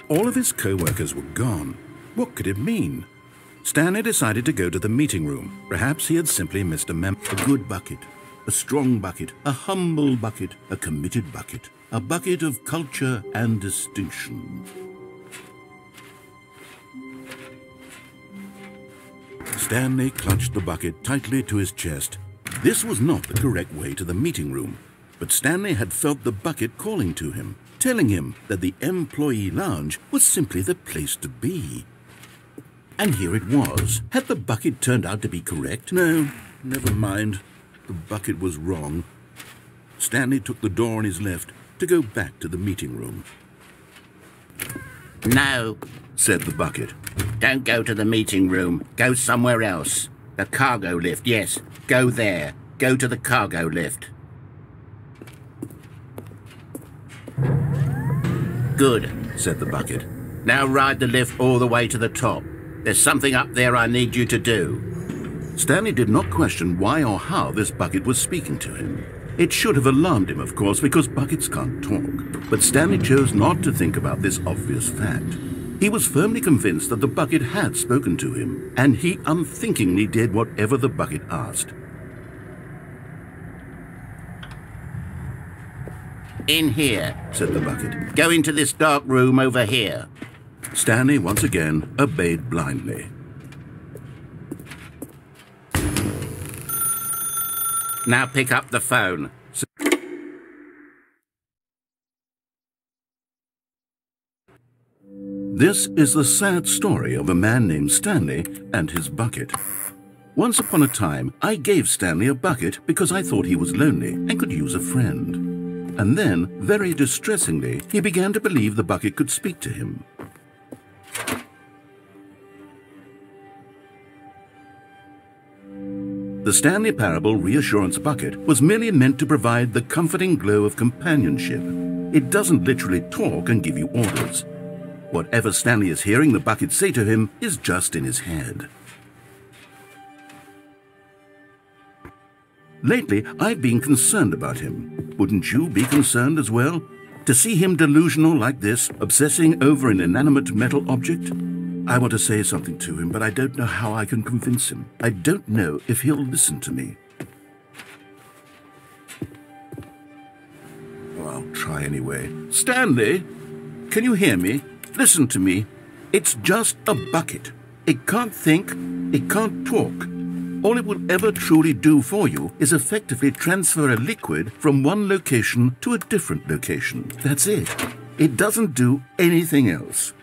All of his co-workers were gone. What could it mean? Stanley decided to go to the meeting room. Perhaps he had simply missed a good bucket, a strong bucket, a humble bucket, a committed bucket, a bucket of culture and distinction. Stanley clutched the bucket tightly to his chest. This was not the correct way to the meeting room, but Stanley had felt the bucket calling to him, telling him that the employee lounge was simply the place to be. And here it was. Had the bucket turned out to be correct? No, never mind. The bucket was wrong. Stanley took the door on his left to go back to the meeting room. No, said the bucket. Don't go to the meeting room. Go somewhere else. The cargo lift, yes. Go there. Go to the cargo lift. Good, said the bucket. Now ride the lift all the way to the top. There's something up there I need you to do. Stanley did not question why or how this bucket was speaking to him. It should have alarmed him, of course, because buckets can't talk. But Stanley chose not to think about this obvious fact. He was firmly convinced that the bucket had spoken to him, and he unthinkingly did whatever the bucket asked. In here, said the bucket. Go into this dark room over here. Stanley once again obeyed blindly. Now pick up the phone. This is the sad story of a man named Stanley and his bucket. Once upon a time, I gave Stanley a bucket because I thought he was lonely and could use a friend. And then, very distressingly, he began to believe the bucket could speak to him. The Stanley Parable Reassurance Bucket was merely meant to provide the comforting glow of companionship. It doesn't literally talk and give you orders. Whatever Stanley is hearing the bucket say to him is just in his head. Lately, I've been concerned about him. Wouldn't you be concerned as well? To see him delusional like this, obsessing over an inanimate metal object? I want to say something to him, but I don't know how I can convince him. I don't know if he'll listen to me. Oh, I'll try anyway. Stanley, can you hear me? Listen to me. It's just a bucket. It can't think, it can't talk. All it will ever truly do for you is effectively transfer a liquid from one location to a different location. That's it. It doesn't do anything else.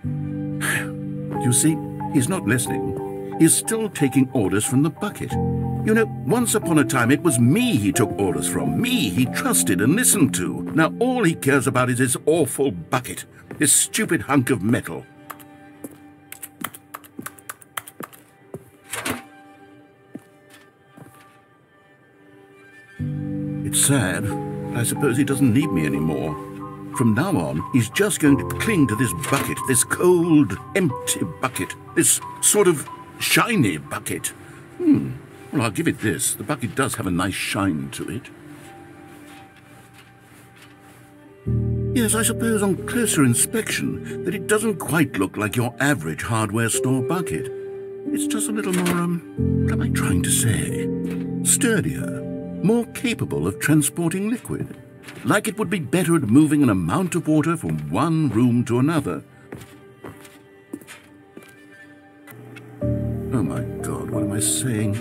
You see, he's not listening. He's still taking orders from the bucket. You know, once upon a time it was me he took orders from, me he trusted and listened to. Now all he cares about is his awful bucket, this stupid hunk of metal. It's sad. I suppose he doesn't need me anymore. From now on, he's just going to cling to this bucket, this cold, empty bucket, this sort of shiny bucket. Well, I'll give it this. The bucket does have a nice shine to it. Yes, I suppose on closer inspection that it doesn't quite look like your average hardware store bucket. It's just a little more, what am I trying to say? Sturdier, more capable of transporting liquid. Like it would be better at moving an amount of water from one room to another. Oh my God, what am I saying?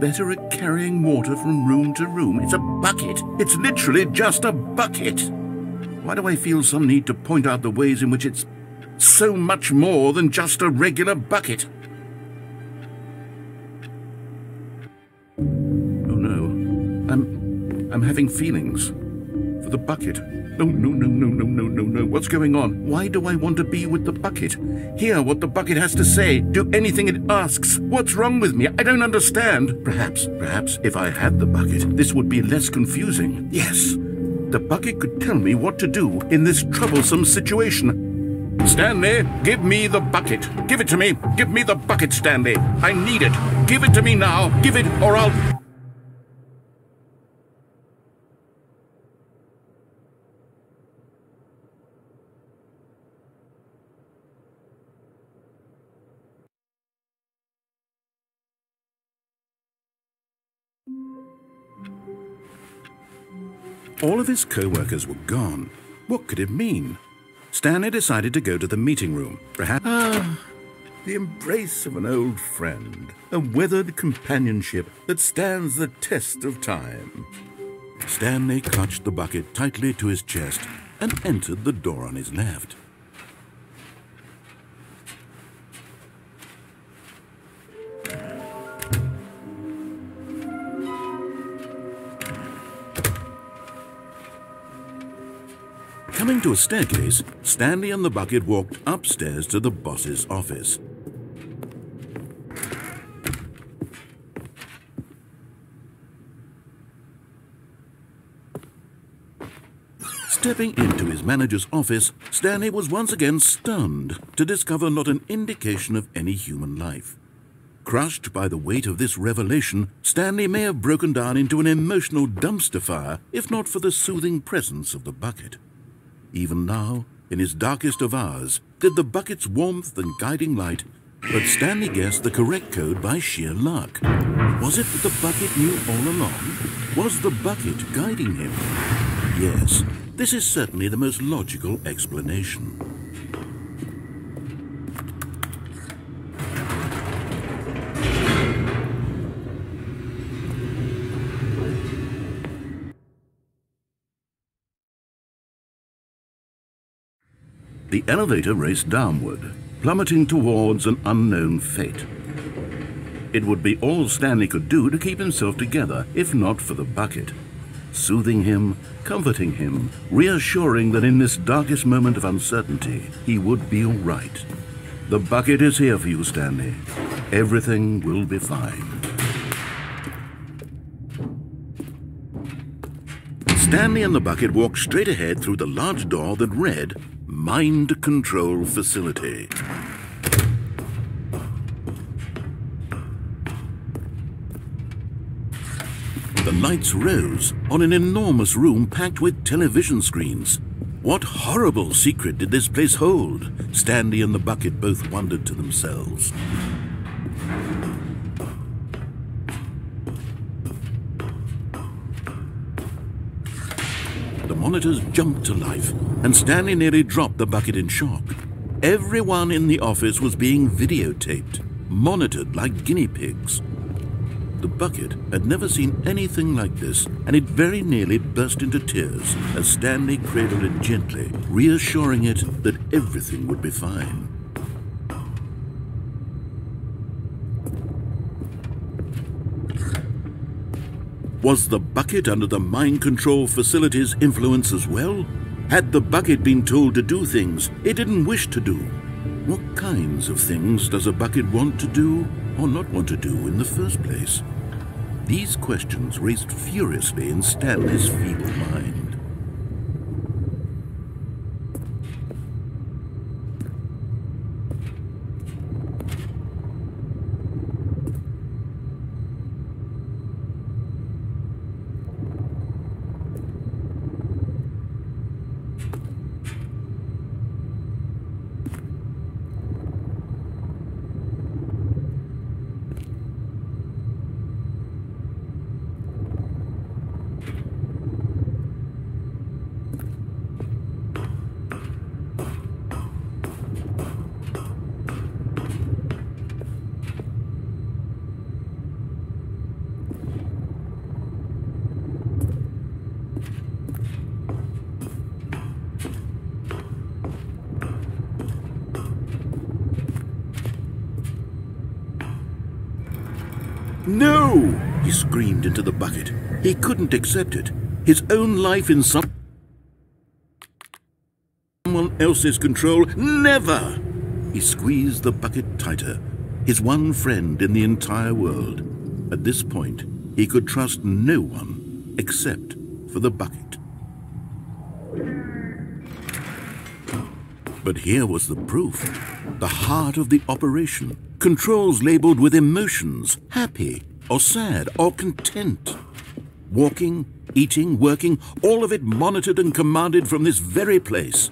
Better at carrying water from room to room. It's a bucket. It's literally just a bucket. Why do I feel some need to point out the ways in which it's so much more than just a regular bucket? Oh no, I'm having feelings. For the bucket. No. What's going on? Why do I want to be with the bucket? Hear what the bucket has to say. Do anything it asks. What's wrong with me? I don't understand. Perhaps, if I had the bucket, this would be less confusing. Yes, the bucket could tell me what to do in this troublesome situation. Stanley, give me the bucket. Give it to me. Give me the bucket, Stanley. I need it. Give it to me now. Give it, or I'll... All of his co-workers were gone. What could it mean? Stanley decided to go to the meeting room. Perhaps... the embrace of an old friend. A weathered companionship that stands the test of time. Stanley clutched the bucket tightly to his chest and entered the door on his left. Coming to a staircase, Stanley and the bucket walked upstairs to the boss's office. Stepping into his manager's office, Stanley was once again stunned to discover not an indication of any human life. Crushed by the weight of this revelation, Stanley may have broken down into an emotional dumpster fire if not for the soothing presence of the bucket. Even now, in his darkest of hours, did the bucket's warmth and guiding light, but Stanley guessed the correct code by sheer luck. Was it that the bucket knew all along? Was the bucket guiding him? Yes, this is certainly the most logical explanation. The elevator raced downward, plummeting towards an unknown fate. It would be all Stanley could do to keep himself together, if not for the bucket. Soothing him, comforting him, reassuring that in this darkest moment of uncertainty, he would be all right. The bucket is here for you, Stanley. Everything will be fine. Stanley and the bucket walked straight ahead through the large door that read, Mind Control Facility. The lights rose on an enormous room packed with television screens. What horrible secret did this place hold? Stanley and the bucket both wondered to themselves. The monitors jumped to life, and Stanley nearly dropped the bucket in shock. Everyone in the office was being videotaped, monitored like guinea pigs. The bucket had never seen anything like this, and it very nearly burst into tears as Stanley cradled it gently, reassuring it that everything would be fine. Was the bucket under the mind control facility's influence as well? Had the bucket been told to do things it didn't wish to do? What kinds of things does a bucket want to do or not want to do in the first place? These questions raced furiously in Stanley's feeble mind. No! He screamed into the bucket. He couldn't accept it. His own life in someone else's control? Never! He squeezed the bucket tighter. His one friend in the entire world. At this point, he could trust no one except for the bucket. But here was the proof. The heart of the operation. Controls labeled with emotions, happy or sad or content. Walking, eating, working, all of it monitored and commanded from this very place.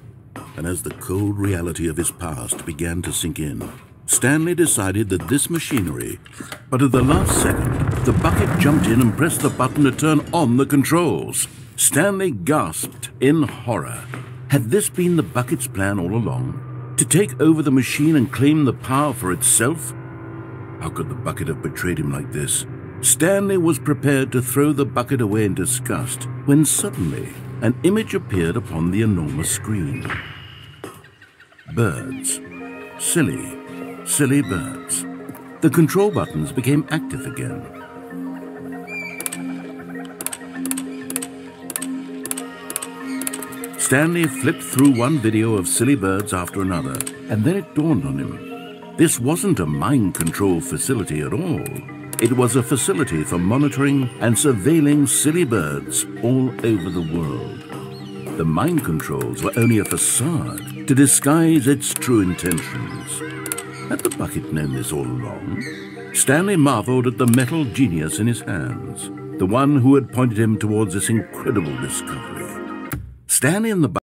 And as the cold reality of his past began to sink in, Stanley decided that this machinery... But at the last second, the bucket jumped in and pressed the button to turn on the controls. Stanley gasped in horror. Had this been the bucket's plan all along? To take over the machine and claim the power for itself? How could the bucket have betrayed him like this? Stanley was prepared to throw the bucket away in disgust when suddenly an image appeared upon the enormous screen. Birds. Silly, silly birds. The control buttons became active again. Stanley flipped through one video of silly birds after another, and then it dawned on him. This wasn't a mind control facility at all. It was a facility for monitoring and surveilling silly birds all over the world. The mind controls were only a facade to disguise its true intentions. Had the bucket known this all along? Stanley marveled at the metal genius in his hands, the one who had pointed him towards this incredible discovery. Stanley and the